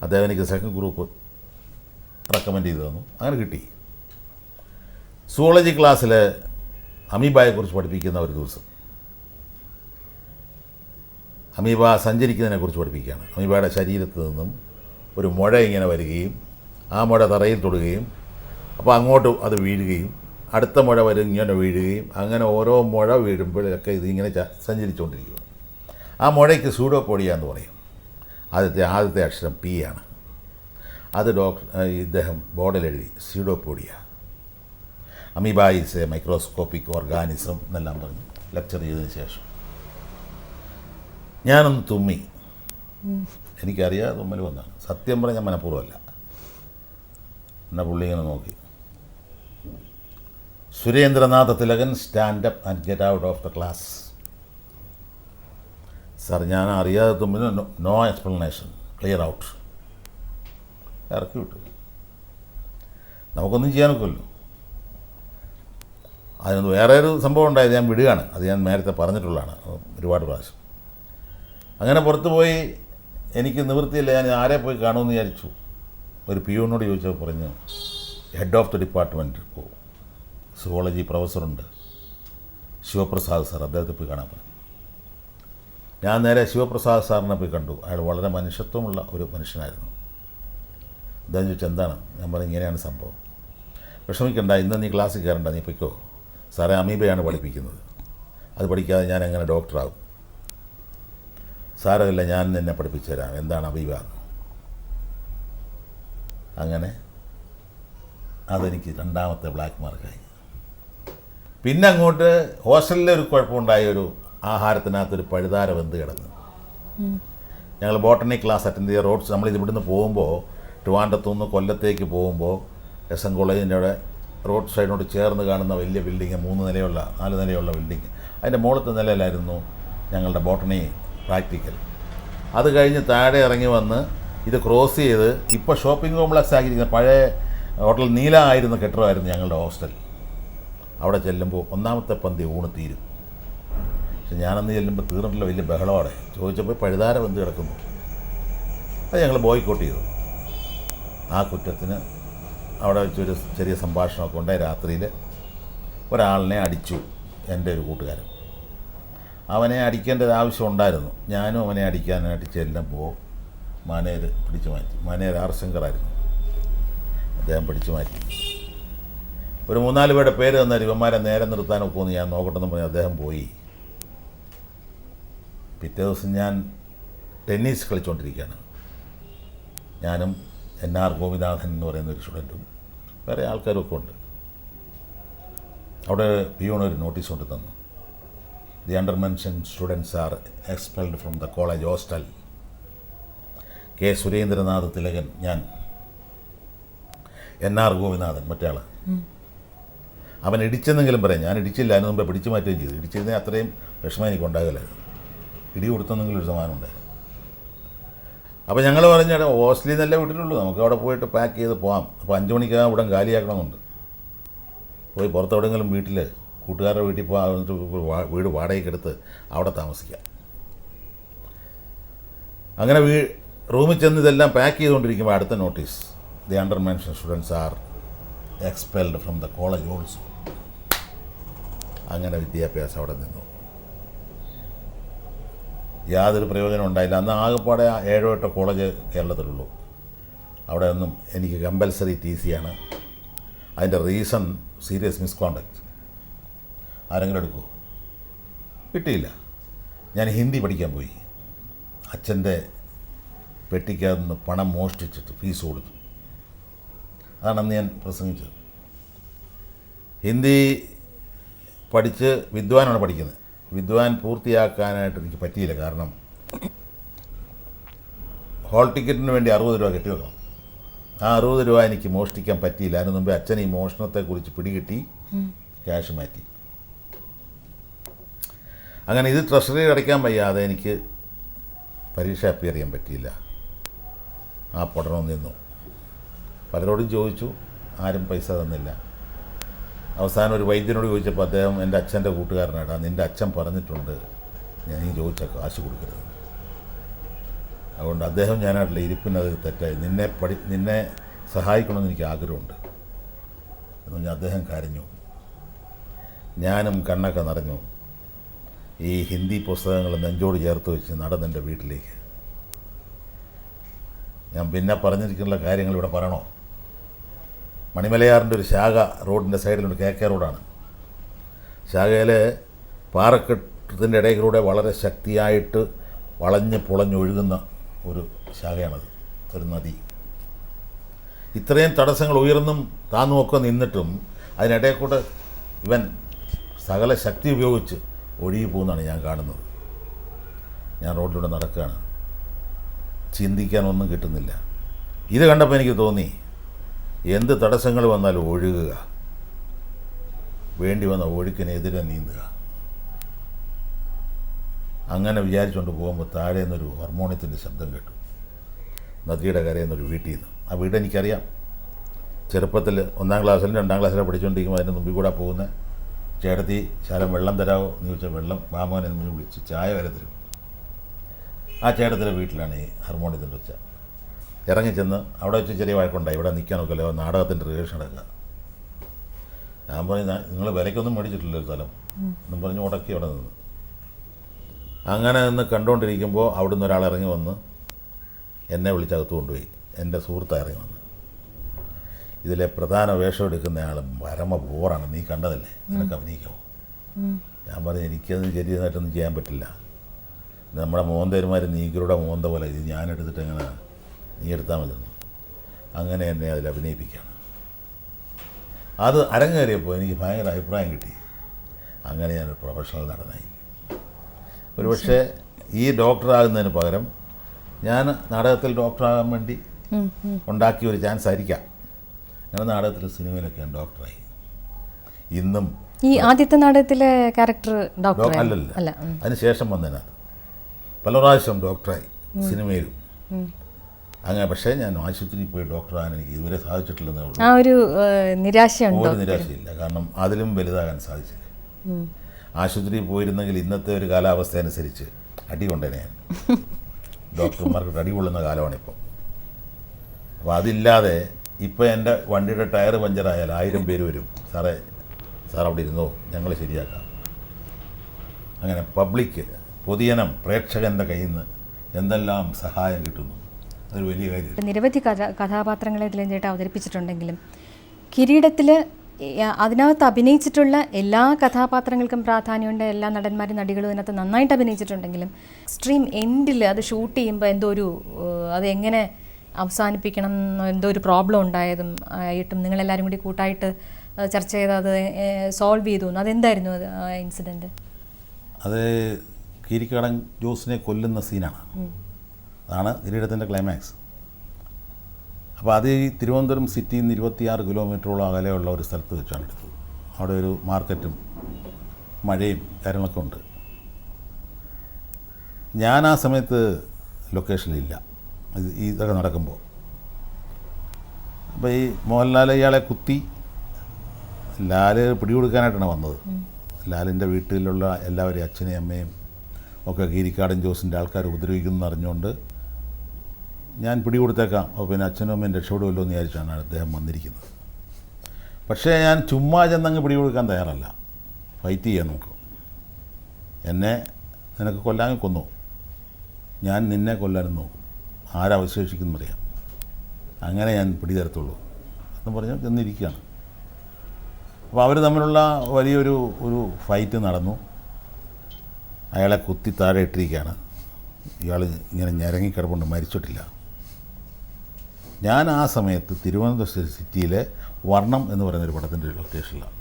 അദ്ദേഹം എനിക്ക് സെക്കൻഡ് ഗ്രൂപ്പ് റെക്കമെൻഡ് ചെയ്തു തന്നു. അങ്ങനെ കിട്ടി. സുവോളജി ക്ലാസ്സിൽ അമീബായെക്കുറിച്ച് പഠിപ്പിക്കുന്ന ഒരു ദിവസം അമീബ സഞ്ചരിക്കുന്നതിനെക്കുറിച്ച് പഠിപ്പിക്കുകയാണ്. അമീബയുടെ ശരീരത്തിൽ നിന്നും ഒരു മുഴ ഇങ്ങനെ വരികയും ആ മുഴ തറയിൽ തൊടുകയും അപ്പോൾ അങ്ങോട്ട് അത് വീഴുകയും അടുത്ത മുഴ വരും ഇങ്ങനെ വീഴുകയും അങ്ങനെ ഓരോ മുഴ വീഴുമ്പോഴൊക്കെ ഇതിങ്ങനെ സഞ്ചരിച്ചുകൊണ്ടിരിക്കുക. ആ മുഴയ്ക്ക് സൂഡോപോഡിയ എന്ന് പറയും. ആദ്യത്തെ അക്ഷരം പി ആണ്. അത് ഇദ്ദേഹം ബോർഡിൽ എഴുതി pseudopodia. Amoeba is A microscopic organism എന്നെല്ലാം പറഞ്ഞു ലെക്ചർ ചെയ്തതിന് ശേഷം ഞാനൊന്ന് തുമ്മി. എനിക്കറിയാതെ തുമ്മൽ വന്നതാണ്. സത്യം പറഞ്ഞാൽ മനഃപൂർവ്വമല്ല. എന്നെ പുള്ളി ഇങ്ങനെ നോക്കി. Surendranatha Thilakan stand up and get out of the class. Sir ഞാൻ അറിയാതെ തുമ്മിന് നോ എക്സ്പ്ലനേഷൻ, ക്ലിയർ ഔട്ട്. ഇറക്കി വിട്ടു. നമുക്കൊന്നും ചെയ്യാനൊക്കുമല്ലോ. അതിന് വേറെ ഒരു സംഭവം ഉണ്ടായത് ഞാൻ വിടുകയാണ്. അത് ഞാൻ നേരത്തെ പറഞ്ഞിട്ടുള്ളതാണ് ഒരുപാട് പ്രാവശ്യം. അങ്ങനെ പുറത്ത് പോയി എനിക്ക് നിവൃത്തിയില്ല. ഞാൻ ആരെ പോയി കാണുമെന്ന് വിചാരിച്ചു. ഒരു പിയൂണിനോട് ചോദിച്ചപ്പോൾ പറഞ്ഞു ഹെഡ് ഓഫ് ദി ഡിപ്പാർട്ട്മെൻറ്റ് പോകും, സുവോളജി പ്രൊഫസറുണ്ട് ശിവപ്രസാദ് സാർ, അദ്ദേഹത്തെ പോയി കാണാൻ പറഞ്ഞു. ഞാൻ നേരെ ശിവപ്രസാദ് സാറിനെ പോയി കണ്ടു. അയാൾ വളരെ മനുഷ്യത്വമുള്ള ഒരു മനുഷ്യനായിരുന്നു. അദ്ദേഹം ചോദിച്ചു എന്താണ്? ഞാൻ പറഞ്ഞു ഇങ്ങനെയാണ് സംഭവം, വിഷമിക്കണ്ട, ഇന്ന് നീ ക്ലാസ്സിൽ കയറണ്ട, നീ പൊയ്ക്കോ. സാറേ അമീബയാണ് പഠിപ്പിക്കുന്നത്, അത് പഠിക്കാതെ ഞാൻ എങ്ങനെ ഡോക്ടറാകും? സാരമില്ല, ഞാൻ നിന്നെ പഠിപ്പിച്ചു തരാം എന്താണ് അമീബ. അങ്ങനെ അതെനിക്ക് രണ്ടാമത്തെ ബ്ലാക്ക് മാർക്കായി. പിന്നെ അങ്ങോട്ട് ഹോസ്റ്റലിലൊരു കുഴപ്പമുണ്ടായ, ഒരു ആഹാരത്തിനകത്തൊരു പഴുതാര വെന്ത് കിടന്നു. ഞങ്ങൾ ബോട്ടണി ക്ലാസ് അറ്റൻഡ് ചെയ്ത റോഡ്സ് നമ്മളിത് ഇവിടുന്ന് പോകുമ്പോൾ ട്രിവാൻഡ്രത്തുനിന്ന് കൊല്ലത്തേക്ക് പോകുമ്പോൾ എസ് എൻ കോളേജിൻ്റെ അവിടെ റോഡ് സൈഡിനോട് ചേർന്ന് കാണുന്ന വലിയ ബിൽഡിങ്, 4 നിലയുള്ള ബിൽഡിങ്, അതിൻ്റെ മുകളിലത്തെ നിലയിലായിരുന്നു ഞങ്ങളുടെ ബോട്ടണി പ്രാക്ടിക്കൽ. അത് കഴിഞ്ഞ് താഴെ ഇറങ്ങി വന്ന് ഇത് ക്രോസ് ചെയ്ത് ഇപ്പോൾ ഷോപ്പിംഗ് കോംപ്ലക്സ് ആക്കിയിരിക്കുന്ന പഴയ ഹോട്ടൽ നീല ആയിരുന്ന കെട്ടിടമായിരുന്നു ഞങ്ങളുടെ ഹോസ്റ്റൽ. അവിടെ ചെല്ലുമ്പോൾ ഒന്നാമത്തെ പന്തി ഊണ് തീരും. പക്ഷെ ഞാനന്ന് ചെല്ലുമ്പോൾ തീർന്നിട്ടുള്ള വലിയ ബഹളമാണ്. ചോദിച്ചപ്പോൾ പഴുതാര വെന്ത് കിടക്കുന്നു. അത് ഞങ്ങൾ ബോയ്ക്കോട്ട് ചെയ്തു. ആ കുറ്റത്തിന് അവിടെ വെച്ചൊരു ചെറിയ സംഭാഷണമൊക്കെ ഉണ്ടായി. രാത്രിയിൽ ഒരാളിനെ അടിച്ചു, എൻ്റെ ഒരു കൂട്ടുകാരൻ. അവനെ അടിക്കേണ്ട ഒരു ആവശ്യം ഉണ്ടായിരുന്നു. ഞാനും അവനെ അടിക്കാനായിട്ട് ചെല്ലുമ്പോൾ മാനേര് പിടിച്ചു മാറ്റി. മാനേര് ആർ ശങ്കറായിരുന്നു, അദ്ദേഹം പിടിച്ചു മാറ്റി. ഒരു 3-4 പേരുടെ പേര് തന്നാൽ ഇവന്മാരെ നേരെ നിർത്താനൊക്കെ ഒന്ന് ഞാൻ നോക്കട്ടെന്ന് പറഞ്ഞ് അദ്ദേഹം പോയി. പിറ്റേ ദിവസം ഞാൻ ടെന്നീസ് കളിച്ചുകൊണ്ടിരിക്കുകയാണ്. ഞാനും NR ഗോപിനാഥൻ എന്ന് പറയുന്ന ഒരു സ്റ്റുഡൻറ്റും വേറെ ആൾക്കാരൊക്കെ ഉണ്ട്. അവിടെ പിയൂണൊരു നോട്ടീസ് കൊണ്ട് തന്നു. The under mention students are expelled from the college hostel. K Surendranath Thilakan, ഞാൻ, NR ഗോപിനാഥൻ മറ്റേ ആൾ. അവൻ ഇടിച്ചെന്നെങ്കിലും പറയാം. ഞാൻ ഇടിച്ചില്ല, അതിന് മുമ്പേ പിടിച്ചു മാറ്റുകയും ചെയ്തു. ഇടിച്ചിരുന്നേ അത്രയും വിഷമം എനിക്ക് ഉണ്ടാകില്ലായിരുന്നു. ഇടി കൊടുത്തെന്നെങ്കിലും ഒരു സമാനം ഉണ്ടായി. അപ്പോൾ ഞങ്ങൾ പറഞ്ഞ ഹോസ്റ്റലിൽ നിന്നല്ലേ വിട്ടിട്ടുള്ളൂ, നമുക്ക് അവിടെ പോയിട്ട് പാക്ക് ചെയ്ത് പോകാം. അപ്പോൾ 5 മണിക്കകം ഇവിടെ കാലിയാക്കണമെന്നുണ്ട്. പോയി പുറത്തെവിടെയെങ്കിലും വീട്ടിൽ കൂട്ടുകാരുടെ വീട്ടിൽ പോകാൻ, എന്നിട്ട് വീട് വാടകയ്ക്ക് എടുത്ത് അവിടെ താമസിക്കാം. അങ്ങനെ റൂമിൽ ചെന്ന് ഇതെല്ലാം പാക്ക് ചെയ്തുകൊണ്ടിരിക്കുമ്പോൾ അടുത്ത notice, the under mention students are expelled from the college also. അങ്ങനെ വിദ്യാഭ്യാസം അവിടെ നിന്നു. യാതൊരു പ്രയോജനം ഉണ്ടായില്ല. അന്ന് ആകെപ്പാടെ 7-8 കോളേജ് കേരളത്തിലുള്ളൂ. അവിടെ ഒന്നും എനിക്ക് കമ്പൽസറി TC ആണ്. അതിൻ്റെ റീസൺ സീരിയസ് മിസ്കോണ്ടക്റ്റ്. ആരെങ്കിലും എടുക്കുമോ? കിട്ടിയില്ല. ഞാൻ ഹിന്ദി പഠിക്കാൻ പോയി. അച്ഛൻ്റെ പെട്ടിക്കകത്ത് നിന്ന് പണം മോഷ്ടിച്ചിട്ട് ഫീസ് കൊടുത്തു. അതാണ് അന്ന് ഞാൻ പ്രസംഗിച്ചത്. ഹിന്ദി പഠിച്ച് വിദ്വാനാണ് പഠിക്കുന്നത്. വിദ്വാൻ പൂർത്തിയാക്കാനായിട്ട് എനിക്ക് പറ്റിയില്ല. കാരണം ഹോൾ ടിക്കറ്റിന് വേണ്ടി 60 രൂപ കെട്ടിവെക്കണം. ആ 60 രൂപ എനിക്ക് മോഷ്ടിക്കാൻ പറ്റിയില്ല. അതിന് മുമ്പേ അച്ഛൻ ഈ മോഷണത്തെക്കുറിച്ച് പിടികിട്ടി ക്യാഷ് മാറ്റി. അങ്ങനെ ഇത് ട്രഷറിയിൽ അടയ്ക്കാൻ വയ്യാതെ എനിക്ക് പരീക്ഷ അപ്പിയർ ചെയ്യാൻ പറ്റിയില്ല. ആ പഠനം നിന്നു. പലരോടും ചോദിച്ചു, ആരും പൈസ തന്നില്ല. അവസാനം ഒരു വൈദ്യനോട് ചോദിച്ചപ്പോൾ അദ്ദേഹം എൻ്റെ അച്ഛൻ്റെ കൂട്ടുകാരനായിട്ടാ, നിൻ്റെ അച്ഛൻ പറഞ്ഞിട്ടുണ്ട് ഞാൻ ഈ ചോദിച്ച കാശ് കൊടുക്കരുത്. അതുകൊണ്ട് അദ്ദേഹം ഞാനായിട്ടില്ല, ഇരിപ്പിനത് തെറ്റായി, നിന്നെ സഹായിക്കണമെന്ന് എനിക്ക് ആഗ്രഹമുണ്ട് എന്ന് പറഞ്ഞാൽ അദ്ദേഹം കരഞ്ഞു. ഞാനും കണ്ണൊക്കെ നിറഞ്ഞു. ഈ ഹിന്ദി പുസ്തകങ്ങൾ നെഞ്ചോട് ചേർത്ത് വെച്ച് നടന്നെൻ്റെ വീട്ടിലേക്ക്. ഞാൻ പിന്നെ പറഞ്ഞിരിക്കുന്ന കാര്യങ്ങൾ ഇവിടെ പറയണോ? മണിമലയാറിൻ്റെ ഒരു ശാഖ റോഡിൻ്റെ സൈഡിലുണ്ട്, KK റോഡാണ്. ശാഖയിൽ പാറക്കെട്ടിൻ്റെ ഇടയിലൂടെ വളരെ ശക്തിയായിട്ട് വളഞ്ഞ് പുളഞ്ഞൊഴുകുന്ന ഒരു ശാഖയാണത്, ഒരു നദി. ഇത്രയും തടസ്സങ്ങൾ ഉയർന്നും താന്നുമൊക്കെ നിന്നിട്ടും അതിനിടയിൽ കൂടെ ഇവൻ സകല ശക്തി ഉപയോഗിച്ച് ഒഴുകി പോകുന്നതാണ് ഞാൻ കാണുന്നത്. ഞാൻ റോഡിലൂടെ നടക്കുകയാണ്, ചിന്തിക്കാനൊന്നും കിട്ടുന്നില്ല. ഇത് കണ്ടപ്പോൾ എനിക്ക് തോന്നി, എന്ത് തടസ്സങ്ങൾ വന്നാലും ഒഴുകുക, വേണ്ടി വന്ന ഒഴുക്കിനെതിരെ നീന്തുക. അങ്ങനെ വിചാരിച്ചുകൊണ്ട് പോകുമ്പോൾ താഴെ നിന്നൊരു ഹാർമോണിയത്തിൻ്റെ ശബ്ദം കേട്ടു, നദിയുടെ കരയിൽ നിന്നൊരു വീട്ടിൽ നിന്ന്. ആ വീട് എനിക്കറിയാം. ചെറുപ്പത്തിൽ 1ാം ക്ലാസ്സിലും 2ാം ക്ലാസ്സിലും പഠിച്ചുകൊണ്ടിരിക്കുമ്പോൾ അതിൻ്റെ മുമ്പിൽ കൂടെ പോകുന്ന ചേട്ടത്തി ശാലം വെള്ളം തരാമോ എന്ന് ചോദിച്ചാൽ വെള്ളം മാമോനെ എന്ന് വിളിച്ച് ചായ വരെ തരും. ആ ചേട്ടത്തിൻ്റെ വീട്ടിലാണ് ഈ ഹാർമോണിയത്തിൻ്റെ വെച്ച. ഇറങ്ങിച്ചെന്ന് അവിടെ വെച്ച് ചെറിയ വഴക്കുണ്ടായി, ഇവിടെ നിൽക്കാൻ നോക്കല്ലോ, നാടകത്തിൻ്റെ റിഹേഴ്സൽ നടക്കുക. ഞാൻ പറഞ്ഞു, നിങ്ങൾ വിലയ്ക്കൊന്നും മേടിച്ചിട്ടില്ല ഒരു സ്ഥലം എന്നും പറഞ്ഞ് ഉടക്കി അവിടെ നിന്ന്. അങ്ങനെ നിന്ന് കണ്ടുകൊണ്ടിരിക്കുമ്പോൾ അവിടുന്ന് ഒരാൾ ഇറങ്ങി വന്ന് എന്നെ വിളിച്ചകത്ത് കൊണ്ടുപോയി. എൻ്റെ സുഹൃത്താണ് ഇറങ്ങി വന്ന്. ഇതിലെ പ്രധാന വേഷം എടുക്കുന്നയാൾ പരമ ബോറാണ്, നീ കണ്ടതല്ലേ, നിനക്ക് അഭിനയിക്കാമോ? ഞാൻ പറഞ്ഞു, എനിക്കത് ശരിയായിട്ടൊന്നും ചെയ്യാൻ പറ്റില്ല. നമ്മുടെ മോന്തേരുമാർ നീഗരുടെ മോന്ത പോലെ, ഇത് ഞാനെടുത്തിട്ട് എങ്ങനെ നീ എടുത്താൽ മതി. അങ്ങനെ എന്നെ അതിൽ അഭിനയിപ്പിക്കുകയാണ്. അത് അരങ്ങേറിയപ്പോൾ എനിക്ക് ഭയങ്കര അഭിപ്രായം കിട്ടി. അങ്ങനെ ഞാനൊരു പ്രൊഫഷണൽ നടനായി. ഒരുപക്ഷെ ഈ ഡോക്ടറാകുന്നതിന് പകരം ഞാൻ നാടകത്തിൽ ഡോക്ടറാകാൻ വേണ്ടി ഉണ്ടാക്കിയ ഒരു ചാൻസ് ആയിരിക്കാം. അങ്ങനെ നാടകത്തിൽ സിനിമയിലൊക്കെ ഞാൻ ഡോക്ടറായി. ഇന്നും ഈ ആദ്യത്തെ നാടകത്തിലെ ക്യാരക്ടർ ഡോക്ടർ അല്ല, അതിനുശേഷം വന്നതിനകത്ത് പല പ്രാവശ്യം ഡോക്ടറായി സിനിമയിലും. അങ്ങനെ പക്ഷേ ഞാൻ ആശുപത്രിയിൽ പോയി ഡോക്ടറാകാൻ എനിക്ക് ഇതുവരെ സാധിച്ചിട്ടില്ലെന്നേ ഉള്ളൂ. ആ ഒരു നിരാശയുണ്ട്. ഒരു നിരാശയില്ല, കാരണം അതിലും വലുതാകാൻ സാധിച്ചില്ല. ആശുപത്രിയിൽ പോയിരുന്നെങ്കിൽ ഇന്നത്തെ ഒരു കാലാവസ്ഥ അനുസരിച്ച് അടി കൊണ്ടേനെ ഞാൻ. ഡോക്ടർമാർക്ക് അടി കൊള്ളുന്ന കാലമാണിപ്പോൾ. അപ്പോൾ അതില്ലാതെ ഇപ്പോൾ എൻ്റെ വണ്ടിയുടെ ടയർ പഞ്ചറായാൽ 1000 പേര് വരും, സാർ അവിടെ ഇരുന്നോ, ഞങ്ങൾ ശരിയാക്കാം. അങ്ങനെ പബ്ലിക്ക്, പൊതുജനം, പ്രേക്ഷകൻ്റെ കയ്യിൽ നിന്ന് എന്തെല്ലാം സഹായം കിട്ടുന്നു, അതൊരു വലിയ കാര്യം. നിരവധി കഥാപാത്രങ്ങളെ ചേട്ടാ അവതരിപ്പിച്ചിട്ടുണ്ടെങ്കിലും കിരീടത്തിൽ അതിനകത്ത് അഭിനയിച്ചിട്ടുള്ള എല്ലാ കഥാപാത്രങ്ങൾക്കും പ്രാധാന്യമുണ്ട്. എല്ലാ നടന്മാരും നടികളും അതിനകത്ത് നന്നായിട്ട് അഭിനയിച്ചിട്ടുണ്ടെങ്കിലും എക്സ്ട്രീം എൻഡിൽ അത് ഷൂട്ട് ചെയ്യുമ്പോൾ എന്തോ ഒരു അതെങ്ങനെ അവസാനിപ്പിക്കണം എന്തോ ഒരു പ്രോബ്ലം ഉണ്ടായതും ആയിട്ടും നിങ്ങളെല്ലാവരും കൂടി കൂട്ടായിട്ട് ചർച്ച ചെയ്ത് അത് സോൾവ് ചെയ്തു. അതെന്തായിരുന്നു അത് ഇൻസിഡൻറ്റ്? അത് കീരിക്കാടൻ ജോസിനെ കൊല്ലുന്ന സീനാണ്. അതാണ് കിരീടത്തിൻ്റെ ക്ലൈമാക്സ്. അപ്പോൾ അത് ഈ തിരുവനന്തപുരം സിറ്റിയിൽ നിന്ന് 26 കിലോമീറ്ററോളം അകലെയുള്ള ഒരു സ്ഥലത്ത് വെച്ചാണ് എടുത്തത്. അവിടെ ഒരു മാർക്കറ്റും മഴയും കാര്യങ്ങളൊക്കെ ഉണ്ട്. ഞാൻ ആ സമയത്ത് ലൊക്കേഷനിലില്ല ഇതൊക്കെ നടക്കുമ്പോൾ. അപ്പോൾ ഈ മോഹൻലാൽ ഇയാളെ കുത്തി, ലാല് പിടികൊടുക്കാനായിട്ടാണ് വന്നത്. ലാലിൻ്റെ വീട്ടിലുള്ള എല്ലാവരെയും, അച്ഛനെയും അമ്മയും ഒക്കെ കീരിക്കാടൻ ജോസിൻ്റെ ആൾക്കാർ ഉപദ്രവിക്കുമെന്ന് അറിഞ്ഞുകൊണ്ട് ഞാൻ പിടികൊടുത്തേക്കാം, അപ്പോൾ പിന്നെ അച്ഛനും അമ്മയും രക്ഷപ്പെടുമല്ലോ എന്ന് വിചാരിച്ചാണ് അദ്ദേഹം വന്നിരിക്കുന്നത്. പക്ഷേ ഞാൻ ചുമ്മാ ചെന്നങ്ങ് പിടികൊടുക്കാൻ തയ്യാറല്ല, ഫൈറ്റ് ചെയ്യാൻ നോക്കും. എന്നെ നിനക്ക് കൊല്ലാൻ കൊന്നു, ഞാൻ നിന്നെ കൊല്ലാനും നോക്കും, ആരവശേഷിക്കുന്നറിയാം, അങ്ങനെ ഞാൻ പിടിതരത്തുള്ളൂ എന്ന് പറഞ്ഞ് ചെന്നിരിക്കുകയാണ്. അപ്പോൾ അവർ തമ്മിലുള്ള വലിയൊരു ഫൈറ്റ് നടന്നു. അയാളെ കുത്തി താഴെ ഇട്ടിരിക്കുകയാണ്. ഇയാൾ ഇങ്ങനെ ഞരങ്ങിക്കിടപ്പുണ്ട്, മരിച്ചിട്ടില്ല. ഞാൻ ആ സമയത്ത് തിരുവനന്തപുരം സിറ്റിയിലെ വർണ്ണം എന്ന് പറയുന്നൊരു പടത്തിൻ്റെ ഒരു ലൊക്കേഷനിലാണ്.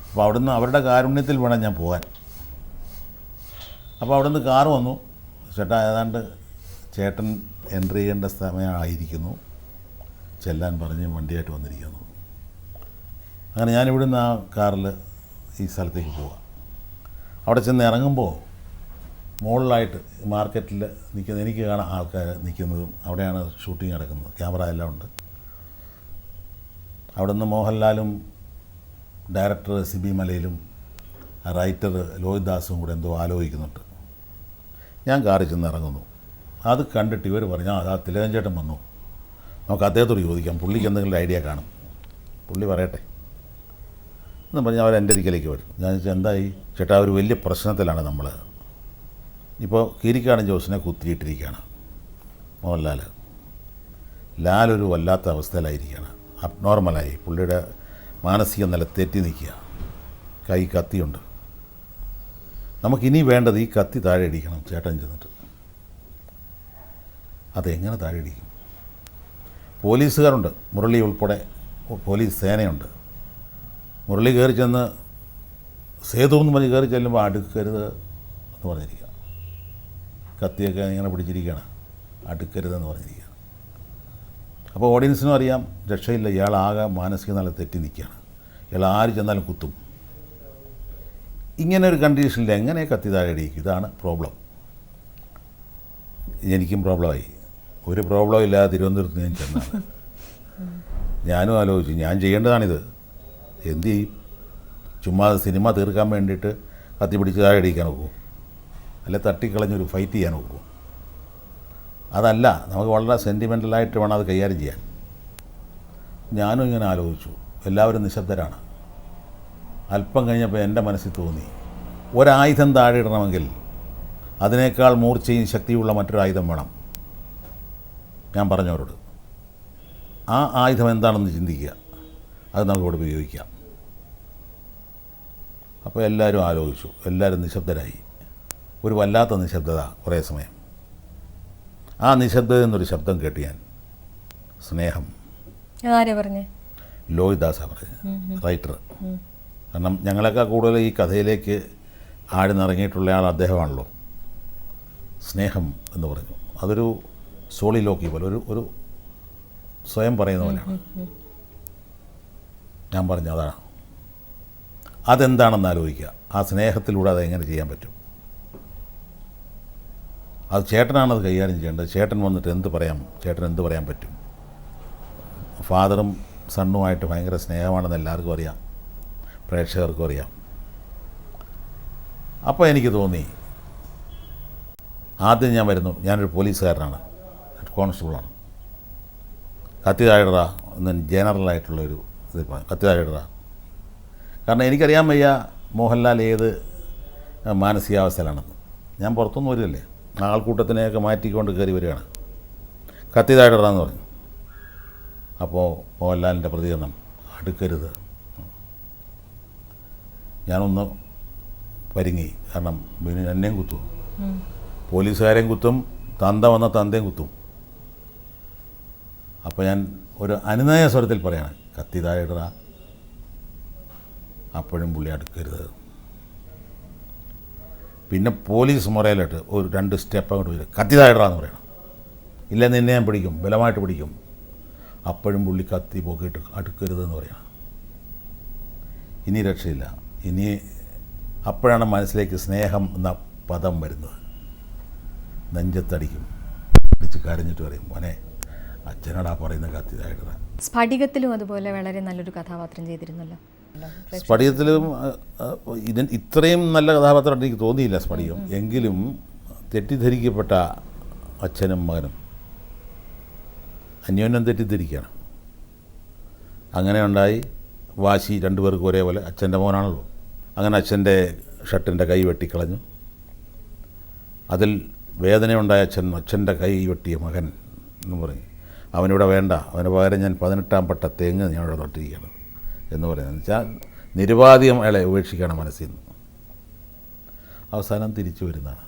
അപ്പോൾ അവിടുന്ന് അവരുടെ കാരുണ്യത്തിൽ വേണം ഞാൻ പോകാൻ. അപ്പോൾ അവിടുന്ന് കാറ് വന്നു. ചേട്ടാ ഏതാണ്ട് ചേട്ടൻ എൻട്രി ചെയ്യേണ്ട സമയമായിരിക്കുന്നു, ചെല്ലാൻ പറഞ്ഞ് വണ്ടിയായിട്ട് വന്നിരിക്കുന്നു. അങ്ങനെ ഞാനിവിടുന്ന് ആ കാറിൽ ഈ സ്ഥലത്തേക്ക് പോവാം. അവിടെ ചെന്ന് ഇറങ്ങുമ്പോൾ മുകളിലായിട്ട് മാർക്കറ്റിൽ നിൽക്കുന്ന എനിക്ക് കാണാം ആൾക്കാർ നിൽക്കുന്നതും. അവിടെയാണ് ഷൂട്ടിംഗ് നടക്കുന്നത്, ക്യാമറ എല്ലാം ഉണ്ട്. അവിടെ നിന്ന് മോഹൻലാലും ഡയറക്ടർ സിബി മലയിലും റൈറ്റർ ലോഹിത് ദാസും കൂടെ എന്തോ ആലോചിക്കുന്നുണ്ട്. ഞാൻ കാറിൽ ചെന്ന് ഇറങ്ങുന്നു. അത് കണ്ടിട്ട് ഇവർ പറഞ്ഞു, അതാ തിലകൻ ചേട്ടൻ വന്നു, നമുക്ക് അദ്ദേഹത്തോട് ചോദിക്കാം, പുള്ളിക്ക് എന്തെങ്കിലും ഐഡിയ കാണും, പുള്ളി പറയട്ടെ എന്ന് പറഞ്ഞ് അവർ എൻ്റെ അരികിലേക്ക് വരും. ഞാൻ ചോദിച്ചാൽ എന്തായി ചേട്ടാ, ഒരു വലിയ പ്രശ്നത്തിലാണ് നമ്മൾ. ഇപ്പോൾ കീരിക്കാടൻ ജോസിനെ കുത്തിയിട്ടിരിക്കുകയാണ് മോഹൻലാൽ. ലാലൊരു വല്ലാത്ത അവസ്ഥയിലായിരിക്കുകയാണ്, അബ്നോർമലായി, പുള്ളിയുടെ മാനസിക നില തെറ്റി നിൽക്കുക, കൈ കത്തിയുണ്ട്. നമുക്കിനി വേണ്ടത് ഈ കത്തി താഴെ ഇടിക്കണം. ചേട്ടൻ ചെന്നിട്ട് അതെങ്ങനെ താഴെ ഇടിക്കും? പോലീസുകാരുണ്ട്, മുരളി ഉൾപ്പെടെ പോലീസ് സേനയുണ്ട്. മുരളി കയറി ചെന്ന് സേതു എന്ന് പറഞ്ഞ് കയറി ചെല്ലുമ്പോൾ അടുക്കരുത് എന്ന് പറഞ്ഞിരിക്കുക, കത്തിയൊക്കെ ഇങ്ങനെ പിടിച്ചിരിക്കുകയാണ്, അടുക്കരുതെന്ന് പറഞ്ഞിരിക്കുകയാണ്. അപ്പോൾ ഓഡിയൻസിനും അറിയാം രക്ഷയില്ല, ഇയാളാകെ മാനസിക നില തെറ്റി നിൽക്കുകയാണ്, ഇയാൾ ആര് ചെന്നാലും കുത്തും. ഇങ്ങനെ ഒരു കണ്ടീഷനിൽ എങ്ങനെ കത്തി താഴെ ഇടിക്കും? ഇതാണ് പ്രോബ്ലം. എനിക്കും പ്രോബ്ലമായി. ഒരു പ്രോബ്ലം ഇല്ലാതെ തിരുവനന്തപുരത്ത് ഞാൻ ചെന്നാണ്. ഞാനും ആലോചിച്ചു, ഞാൻ ചെയ്യേണ്ടതാണിത്, എന്ത് ചെയ്യും? ചുമ്മാ സിനിമ തീർക്കാൻ വേണ്ടിയിട്ട് കത്തി പിടിച്ച് താഴെ ഇടിക്കാൻ നോക്കും, അല്ലെ തട്ടിക്കളഞ്ഞൊരു ഫൈറ്റ് ചെയ്യാൻ നോക്കും. അതല്ല, നമുക്ക് വളരെ സെൻറ്റിമെൻ്റലായിട്ട് വേണം അത് കൈകാര്യം ചെയ്യാൻ. ഞാനും ഇങ്ങനെ ആലോചിച്ചു. എല്ലാവരും നിശബ്ദരാണ്. അല്പം കഴിഞ്ഞപ്പോൾ എൻ്റെ മനസ്സിൽ തോന്നി, ഒരായുധം താഴെ ഇടണമെങ്കിൽ അതിനേക്കാൾ മൂർച്ചയും ശക്തിയുള്ള മറ്റൊരു ആയുധം വേണം. ഞാൻ പറഞ്ഞവരോട് ആ ആയുധം എന്താണെന്ന് ചിന്തിക്കുക, അത് നമുക്കിവിടെ ഉപയോഗിക്കാം. അപ്പോൾ എല്ലാവരും ആലോചിച്ചു, എല്ലാവരും നിശബ്ദരായി. ഒരു വല്ലാത്ത നിശബ്ദത കുറേ സമയം. ആ നിശബ്ദത എന്നൊരു ശബ്ദം കേട്ട് ഞാൻ, സ്നേഹം. ആരാ പറഞ്ഞേ? ലോഹിത് ദാസാണ് പറഞ്ഞത്, റൈറ്റർ. കാരണം ഞങ്ങളെക്കാൾ കൂടുതൽ ഈ കഥയിലേക്ക് ആഴ്ന്നിറങ്ങിയിട്ടുള്ള ആൾ അദ്ദേഹമാണല്ലോ. സ്നേഹം എന്ന് പറഞ്ഞു. അതൊരു സോളിലോക്കി പോലെ, ഒരു സ്വയം പറയുന്ന പോലെയാണ്. ഞാൻ പറഞ്ഞു അതാണ്. അതെന്താണെന്ന് ആലോചിക്കുക. ആ സ്നേഹത്തിലൂടെ അതെങ്ങനെ ചെയ്യാൻ പറ്റും? അത് ചേട്ടനാണത് കൈകാര്യം ചെയ്യേണ്ടത്. ചേട്ടൻ വന്നിട്ട് എന്ത് പറയാം, ചേട്ടൻ എന്ത് പറയാൻ പറ്റും? ഫാദറും സണ്ണുമായിട്ട് ഭയങ്കര സ്നേഹമാണെന്ന് എല്ലാവർക്കും അറിയാം, പ്രേക്ഷകർക്കും അറിയാം. അപ്പോൾ എനിക്ക് തോന്നി, ആദ്യം ഞാൻ വരുന്നു, ഞാനൊരു പോലീസുകാരനാണ്, ഹെഡ് കോൺസ്റ്റബിളാണ്, കത്തി താഴെടാ എന്ന് ജനറലായിട്ടുള്ളൊരു ഇത് കത്തി താഴെടാ. കാരണം എനിക്കറിയാൻ വയ്യ മോഹൻലാൽ ഏത് മാനസികാവസ്ഥയിലാണെന്ന്. ഞാൻ പുറത്തൊന്നും വരികയല്ലേ, ആൾക്കൂട്ടത്തിനെയൊക്കെ മാറ്റിക്കൊണ്ട് കയറി വരികയാണ്. കത്തി താഴെടാന്ന് പറഞ്ഞു. അപ്പോൾ മോഹൻലാലിൻ്റെ പ്രതികരണം, അടുക്കരുത്. ഞാനൊന്ന് പരിങ്ങി. കാരണം എന്നെയും കുത്തും, പോലീസുകാരെയും കുത്തും, തന്ത വന്ന തന്തയും കുത്തും. അപ്പോൾ ഞാൻ ഒരു അനുനയ സ്വരത്തിൽ പറയാണ്, കത്തി താഴെയിട. അപ്പോഴും പുള്ളി അടുക്കരുത്. പിന്നെ പോലീസ് മുറയിലിട്ട് ഒരു 2 സ്റ്റെപ്പ് അങ്ങോട്ട് വരും, കത്തി താഴെടാന്ന് പറയണം, ഇല്ല നിന്നെ ഞാൻ പിടിക്കും, ബലമായിട്ട് പിടിക്കും. അപ്പോഴും പുള്ളി കത്തി പോക്കിയിട്ട് അടുക്കരുതെന്ന് പറയണം. ഇനി രക്ഷയില്ല. ഇനി അപ്പോഴാണ് മനസ്സിലേക്ക് സ്നേഹം എന്ന പദം വരുന്നത്. നെഞ്ചത്തടിക്കും, അടിച്ച് കരഞ്ഞിട്ട് പറയും, മോനെ അച്ഛനടാ പറയുന്ന കത്തി താഴെടാ. സ്ഫടികത്തിലും അതുപോലെ വളരെ നല്ലൊരു കഥാപാത്രം ചെയ്തിരുന്നല്ലോ. സ്ഫടികത്തിലും ഇത്രയും നല്ല കഥാപാത്രം എനിക്ക് തോന്നിയില്ല സ്ഫടികം. എങ്കിലും തെറ്റിദ്ധരിക്കപ്പെട്ട അച്ഛനും മകനും അന്യോന്യം തെറ്റിദ്ധരിക്കുകയാണ്. അങ്ങനെ ഉണ്ടായി വാശി, രണ്ടുപേർക്കും ഒരേപോലെ. അച്ഛൻ്റെ മോനാണല്ലോ. അങ്ങനെ അച്ഛൻ്റെ ഷർട്ടിൻ്റെ കൈ വെട്ടിക്കളഞ്ഞു. അതിൽ വേദനയുണ്ടായ അച്ഛൻ്റെ കൈ വെട്ടിയ മകൻ എന്ന് പറയും, അവനിവിടെ വേണ്ട, അവന് പകരം ഞാൻ 18-ാം പട്ട തെങ്ങ് ഞാനിവിടെ തൊട്ടിരിക്കുകയാണ് എന്ന് പറയുന്നത്. വെച്ചാൽ നിരുപാധികം അയാളെ ഉപേക്ഷിക്കുകയാണ് മനസ്സിൽ നിന്ന്. അവസാനം തിരിച്ചു വരുന്നതാണ്.